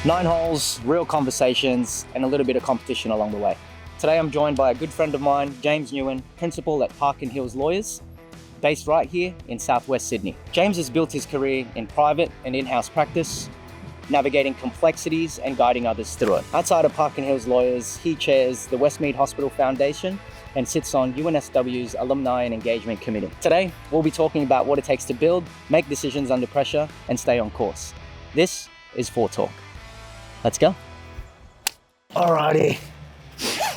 9 holes, real conversations, and a little bit of competition along the way. Today I'm joined by a good friend of mine, James Nyuen, principal at Park and Hills Lawyers, based right here in Southwest Sydney. James has built his career in private and in-house practice, navigating complexities and guiding others through it. Outside of Park and Hills Lawyers, he chairs the Westmead Hospital Foundation and sits on UNSW's Alumni and Engagement Committee. Today, we'll be talking about what it takes to build, make decisions under pressure, and stay on course. This is ForeTalk. Let's go. Alrighty.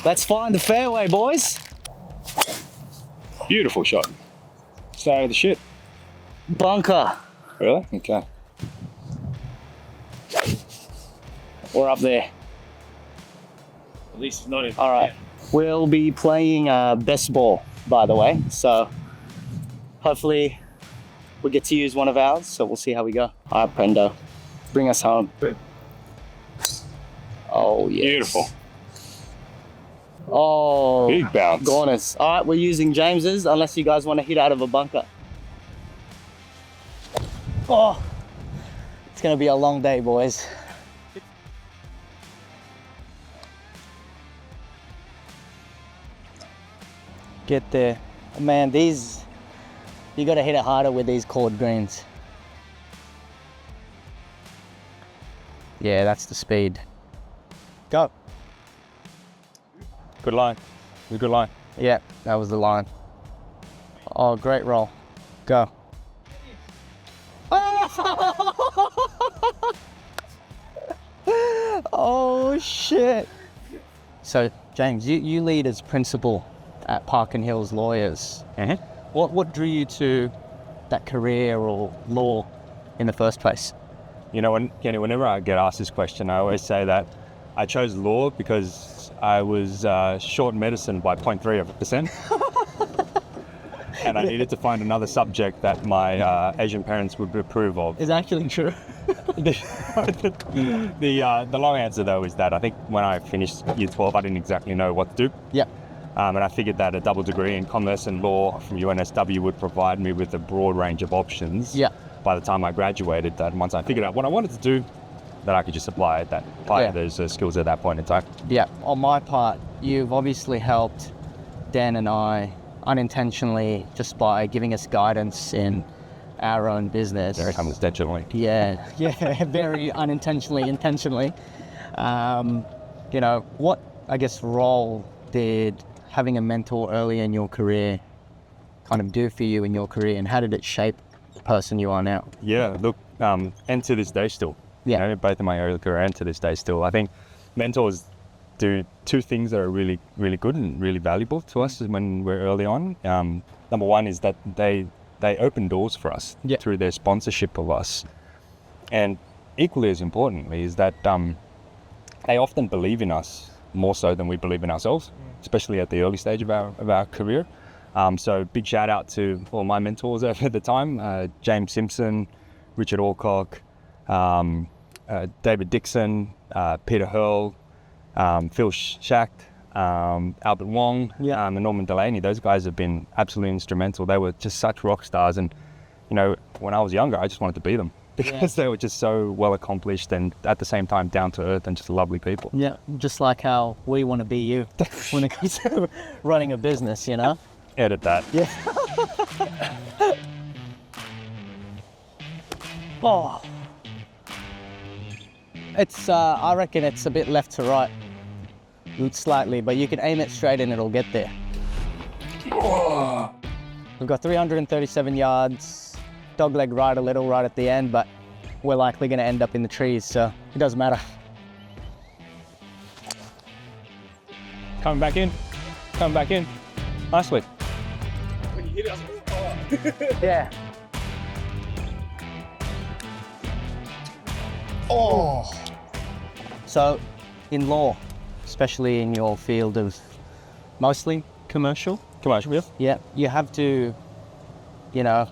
Let's find the fairway, boys. Beautiful shot. Stay out of the shit. Bunker. Really? Okay. We're up there. At least it's not in. All right. We'll be playing best ball, by the way. So hopefully we get to use one of ours. So we'll see how we go. All right, Prendo, bring us home. Good. Oh, yes. Beautiful. Oh, Big bounce. Gorness. All right, we're using James's unless you guys want to hit out of a bunker. Oh, it's going to be a long day, boys. Get there. Man, these, you got to hit it harder with these chord greens. Yeah, that's the speed. Go. Good line. Good line. Yeah, that was the line. Oh, great roll. Go. Oh, shit. So, James, you lead as principal at Park and Hills Lawyers. Mm-hmm. What drew you to that career or law in the first place? You know, Kenny, whenever I get asked this question, I always say that I chose law because I was short medicine by 0.3%. And I needed to find another subject that my Asian parents would approve of. It's actually true. The long answer, though, is that I think when I finished year 12, I didn't exactly know what to do. Yeah. And I figured that a double degree in commerce and law from UNSW would provide me with a broad range of options. Yeah. By the time I graduated, that once I figured out what I wanted to do, that I could just apply those skills at that point in time. Yeah. On my part, you've obviously helped Dan and I unintentionally just by giving us guidance in our own business. Very unintentionally. Yeah, very unintentionally, intentionally. You know, what, I guess, role did having a mentor early in your career kind of do for you in your career, and how did it shape the person you are now? Yeah, look, and to this day still. Yeah. You know, both in my early career and to this day still. I think mentors do two things that are really, really good and really valuable to us when we're early on. Number one is that they open doors for us through their sponsorship of us. And equally as importantly is that they often believe in us more so than we believe in ourselves, especially at the early stage of our career. So big shout out to all my mentors at the time, James Simpson, Richard Alcock, David Dixon, Peter Hurl, Phil Schacht, Albert Wong, and Norman Delaney. Those guys have been absolutely instrumental. They were just such rock stars, and you know, when I was younger, I just wanted to be them because they were just so well accomplished and at the same time down to earth and just lovely people. Yeah, just like how we want to be you when it comes to running a business, you know? Edit that. Yeah. Oh. It's, I reckon it's a bit left to right, slightly, but you can aim it straight and it'll get there. Oh. We've got 337 yards, dogleg right a little right at the end, but we're likely going to end up in the trees, so it doesn't matter. Coming back in. Nicely. When you hit it, I was like, oh. Yeah. Oh. So, in law, especially in your field of mostly commercial, yeah, you have to, you know,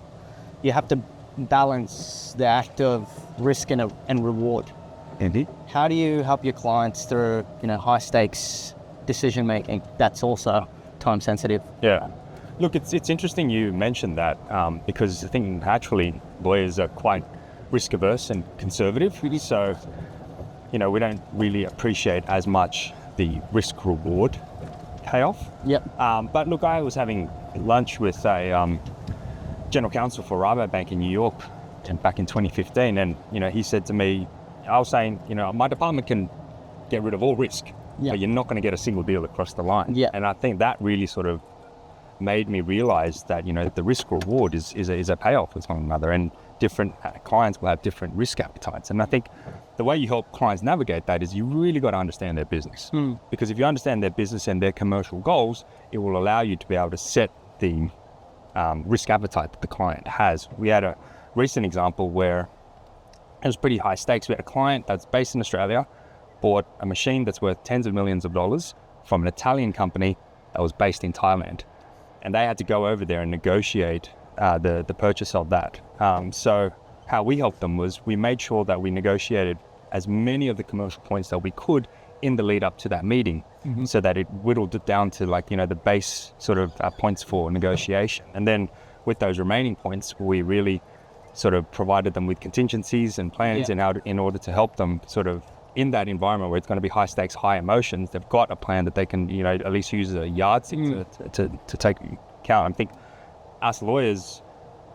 you have to balance the act of risk and reward. Indeed. How do you help your clients through, you know, high stakes decision making that's also time sensitive? Yeah. Look, it's interesting you mentioned that because I think naturally lawyers are quite risk averse and conservative. So we don't really appreciate as much the risk reward payoff. Yep. But look, I was having lunch with a general counsel for Rabobank in New York back in 2015, and he said to me, I was saying, my department can get rid of all risk, but you're not going to get a single deal across the line. Yeah. And I think that really sort of made me realize that the risk reward is a payoff with one another, and different clients will have different risk appetites. And I think the way you help clients navigate that is you really got to understand their business. Because if you understand their business and their commercial goals, it will allow you to be able to set the risk appetite that the client has. We had a recent example where it was pretty high stakes. We had a client that's based in Australia, bought a machine that's worth tens of millions of dollars from an Italian company that was based in Thailand. And they had to go over there and negotiate the purchase of that. So how we helped them was we made sure that we negotiated as many of the commercial points that we could in the lead up to that meeting, so that it whittled it down to the base sort of points for negotiation. And then with those remaining points, we really sort of provided them with contingencies and plans in order to help them sort of in that environment where it's going to be high stakes, high emotions. They've got a plan that they can, at least use a yardstick to take account. I think us lawyers,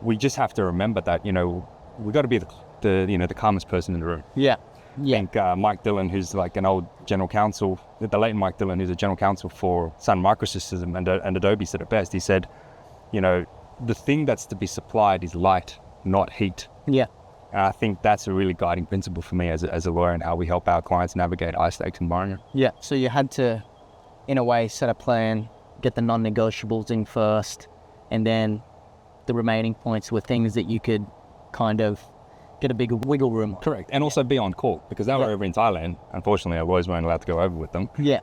we just have to remember that, we got to be the calmest person in the room. Yeah. I think Mike Dillon, who's like an old general counsel, the late Mike Dillon, who's a general counsel for Sun Microsystems and Adobe, said it best. He said, the thing that's to be supplied is light, not heat. Yeah. And I think that's a really guiding principle for me as a lawyer and how we help our clients navigate high stakes environment. Yeah. So you had to, in a way, set a plan, get the non-negotiables in first, and then the remaining points were things that you could kind of get a bigger wiggle room. Correct. And also be on call, because they were over in Thailand. Unfortunately, our lawyers weren't allowed to go over with them. Yeah.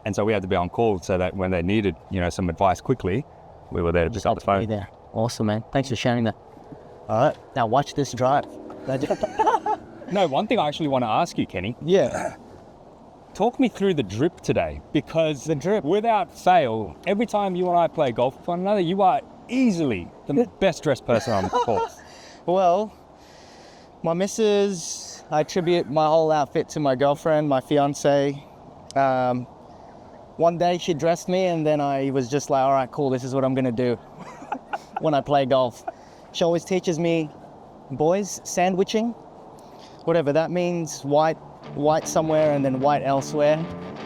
And so we had to be on call so that when they needed, some advice quickly, we were there to pick up the phone. There. Awesome, man. Thanks for sharing that. All right. Now watch this drive. No, one thing I actually want to ask you, Kenny. Yeah. Talk me through the drip today, because the drip, without fail, every time you and I play golf with one another, you are easily the best dressed person on the course. Well, my missus, I attribute my whole outfit to my girlfriend, my fiance. One day she dressed me, and then I was just like, all right, cool, this is what I'm gonna do when I play golf. She always teaches me, boys, sandwiching, whatever that means, white somewhere and then white elsewhere.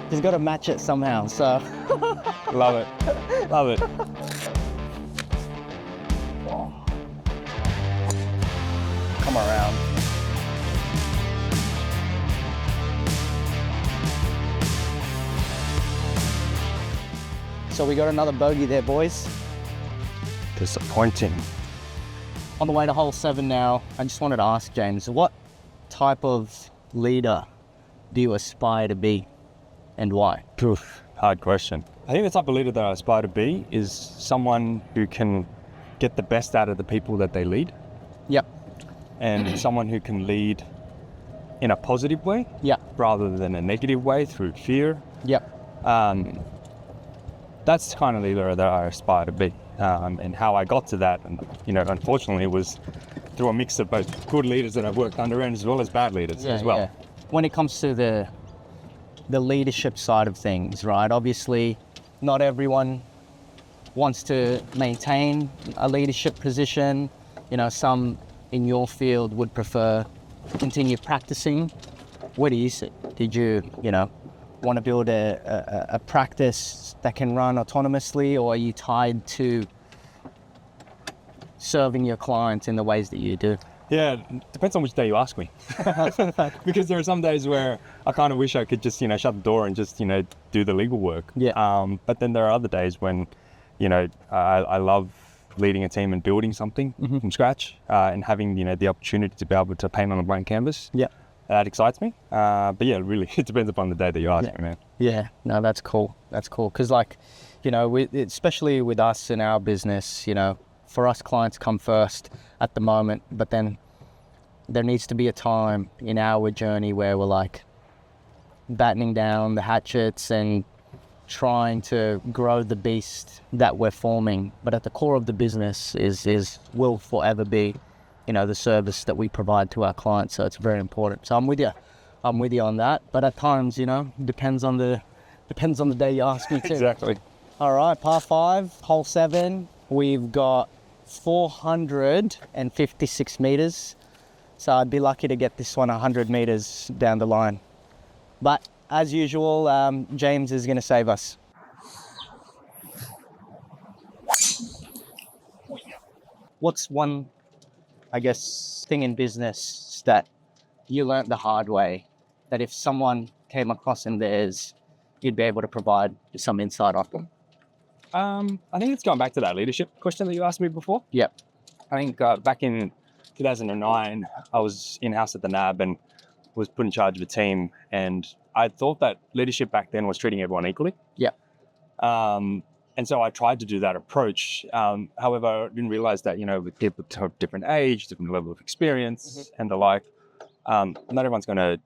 Just gotta match it somehow, so. Love it, love it. Come around. So we got another bogey there, boys. Disappointing. On the way to hole 7 now, I just wanted to ask James, what type of leader do you aspire to be, and why? Oof, hard question. I think the type of leader that I aspire to be is someone who can get the best out of the people that they lead. Yep. And someone who can lead in a positive way, rather than a negative way through fear. Yep. That's the kind of leader that I aspire to be. And how I got to that, and unfortunately, it was through a mix of both good leaders that I've worked under and as well as bad leaders as well. Yeah. When it comes to the leadership side of things, right? Obviously, not everyone wants to maintain a leadership position. Some in your field would prefer to continue practicing. What do you see? Did you, want to build a practice that can run autonomously, or are you tied to serving your clients in the ways that you do? Yeah, depends on which day you ask me. Because there are some days where I kind of wish I could just, shut the door and just, do the legal work. Yeah. But then there are other days when, I love leading a team and building something from scratch, and having, the opportunity to be able to paint on a blank canvas. Yeah. That excites me. But yeah, really, it depends upon the day that you ask me, man. Yeah, no, that's cool. That's cool. Because especially with us in our business, for us, clients come first at the moment, but then there needs to be a time in our journey where we're like battening down the hatchets and trying to grow the beast that we're forming. But at the core of the business will forever be, the service that we provide to our clients. So it's very important. So I'm with you I'm with you on that. But at times, depends on the day you ask me to. Exactly. All right, par 5, hole 7. We've got 456 meters. So I'd be lucky to get this one 100 meters down the line. But as usual, James is going to save us. What's one, I guess, thing in business that you learned the hard way, that if someone came across in theirs, you'd be able to provide some insight on them? I think it's going back to that leadership question that you asked me before. Yep. I think back in 2009, I was in-house at the NAB and was put in charge of a team. And I thought that leadership back then was treating everyone equally. Yep. And so I tried to do that approach. However, I didn't realize that, with people of different age, different level of experience and the like, not everyone's going to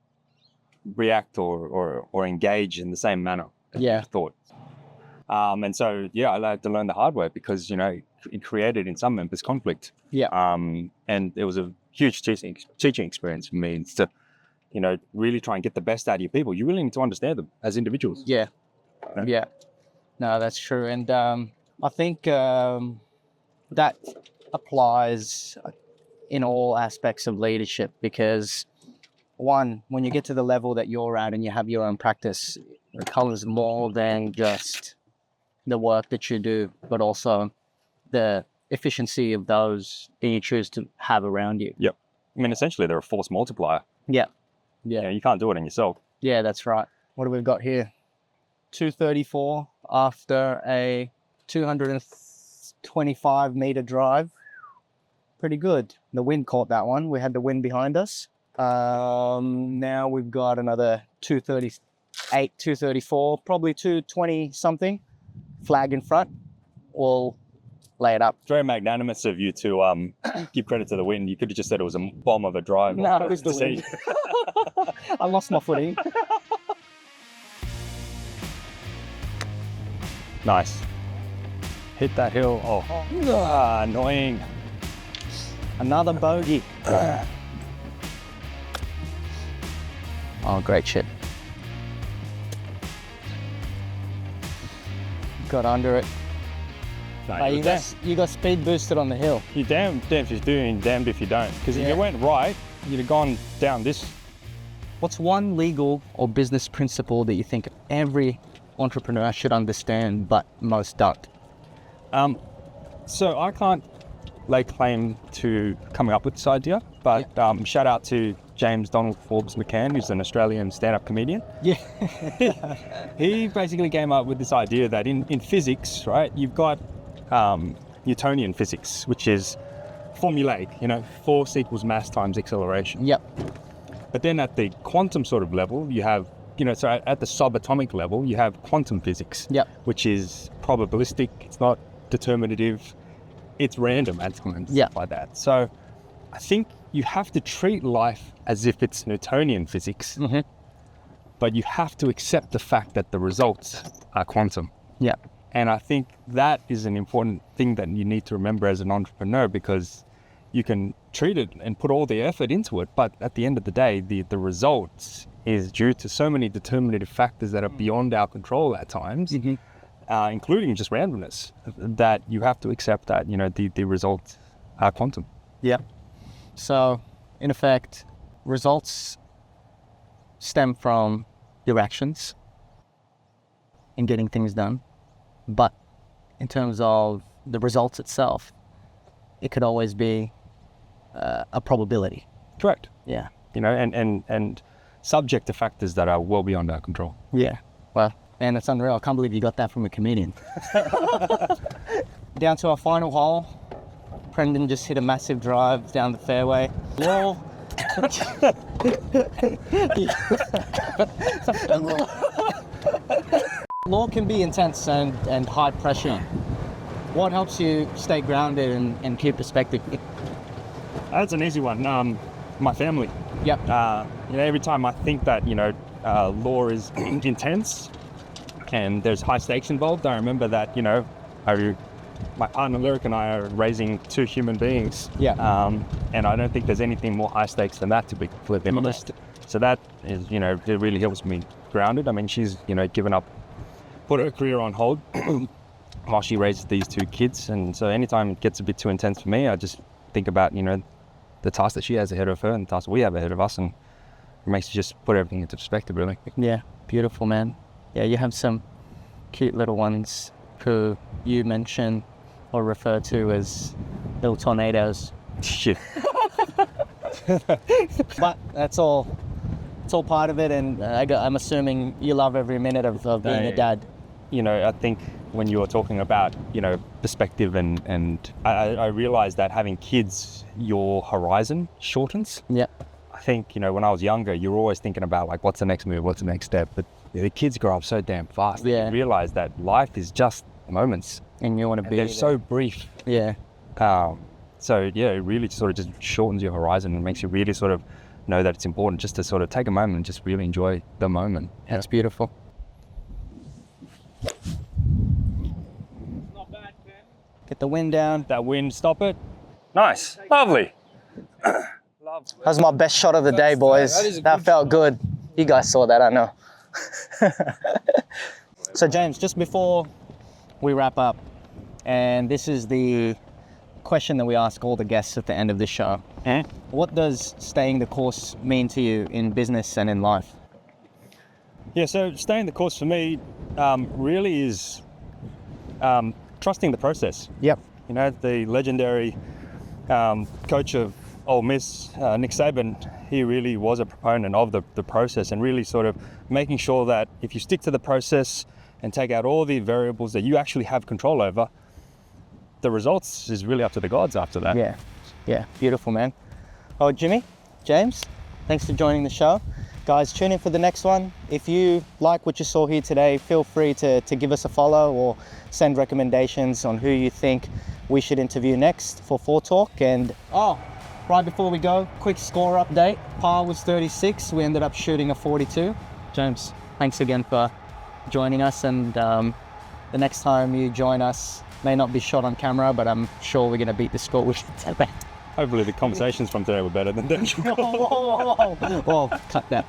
react or engage in the same manner as Yeah. you thought. And so, I had to learn the hard way because, it created in some members conflict. Yeah. And it was a huge teaching experience for me. It's to, really try and get the best out of your people. You really need to understand them as individuals. Yeah. know? Yeah. No, that's true. And I think that applies in all aspects of leadership because, one, when you get to the level that you're at and you have your own practice, it covers more than just the work that you do, but also the efficiency of those that you choose to have around you. Yep. I mean, essentially, they're a force multiplier. Yeah. Yeah. You can't do it on yourself. Yeah, that's right. What do we got here? 234 after a 225 meter drive. Pretty good. The wind caught that one. We had the wind behind us. Now we've got another 238, 234, probably 220 something. Flag in front. We'll lay it up. It's very magnanimous of you to give credit to the wind. You could have just said it was a bomb of a drive. No, it was the wind. I lost my footing. Nice. Hit that hill. Oh, annoying. Another bogey. Oh, great shit. Got under it. No, You got speed boosted on the hill. you damned if you do and damned if you don't. Because if Yeah. you went right, you'd have gone down this. What's one legal or business principle that you think every entrepreneur should understand, but most don't? So I can't lay claim to coming up with this idea, but shout out to James Donald Forbes McCann, who's an Australian stand-up comedian. Yeah. He basically came up with this idea that in physics, right, you've got Newtonian physics, which is formulaic, force equals mass times acceleration. Yep. But then at the quantum sort of level, you have, so at the subatomic level, you have quantum physics, Yep. which is probabilistic, it's not determinative, it's random and stuff like that. So I think you have to treat life as if it's Newtonian physics, but you have to accept the fact that the results are quantum. Yeah. And I think that is an important thing that you need to remember as an entrepreneur, because you can treat it and put all the effort into it, but at the end of the day, the results is due to so many determinative factors that are beyond our control at times, including just randomness, that you have to accept that, the results are quantum. Yeah. So, in effect, results stem from your actions in getting things done. But in terms of the results itself, it could always be a probability. Correct. Yeah. And subject to factors that are well beyond our control. Yeah. Well, man, that's unreal. I can't believe you got that from a comedian. Down to our final hole. Brendan just hit a massive drive down the fairway. Law can be intense and high pressure. What helps you stay grounded and keep perspective? That's an easy one. My family. Yep. Every time I think that, law is intense and there's high stakes involved, I remember that, I my partner Lyric and I are raising 2 human beings. Yeah. And I don't think there's anything more high stakes than that, to be completely honest. So that is, you know, it really helps me grounded. I mean, she's, you know, put her career on hold while she raises these 2 kids. And so anytime it gets a bit too intense for me, I just think about, you know, the task that she has ahead of her and the task we have ahead of us, and it makes you just put everything into perspective, really. Yeah, beautiful, man. Yeah, you have some cute little ones who you mention or refer to as little tornadoes. Shit. But that's all. It's all part of it, and I'm assuming you love every minute of being a dad. You know, I think when you were talking about, you know, perspective and I realized that having kids, your horizon shortens. Yeah. I think, you know, when I was younger, you were always thinking about like, what's the next move, what's the next step? But the kids grow up so damn fast. Yeah. You realize that life is just moments. And you want to be They're so brief. Yeah. So yeah, it really sort of just shortens your horizon and makes you really sort of know that it's important just to sort of take a moment and just really enjoy the moment. That's beautiful. Not bad, Ken. Get the wind down. That wind, stop it. Nice, lovely. That was my best shot of the day, boys. That felt good. You guys saw that, I know. So James, just before we wrap up, and this is the question that we ask all the guests at the end of the show. What does staying the course mean to you in business and in life? Yeah, so staying the course for me really is trusting the process. Yep. You know, the legendary coach of Ole Miss, Nick Saban, he really was a proponent of the process and really sort of making sure that if you stick to the process and take out all the variables that you actually have control over, the results is really up to the gods after that. Yeah, yeah, beautiful, man. Oh, Jimmy, James, thanks for joining the show. Guys, tune in for the next one. If you like what you saw here today, feel free to give us a follow or send recommendations on who you think we should interview next for ForeTalk. And right before we go, quick score update. Par was 36. We ended up shooting a 42. James, thanks again for joining us. And the next time you join us, may not be shot on camera, but I'm sure we're going to beat the score. Hopefully the conversations from today were better than that. Whoa, cut that.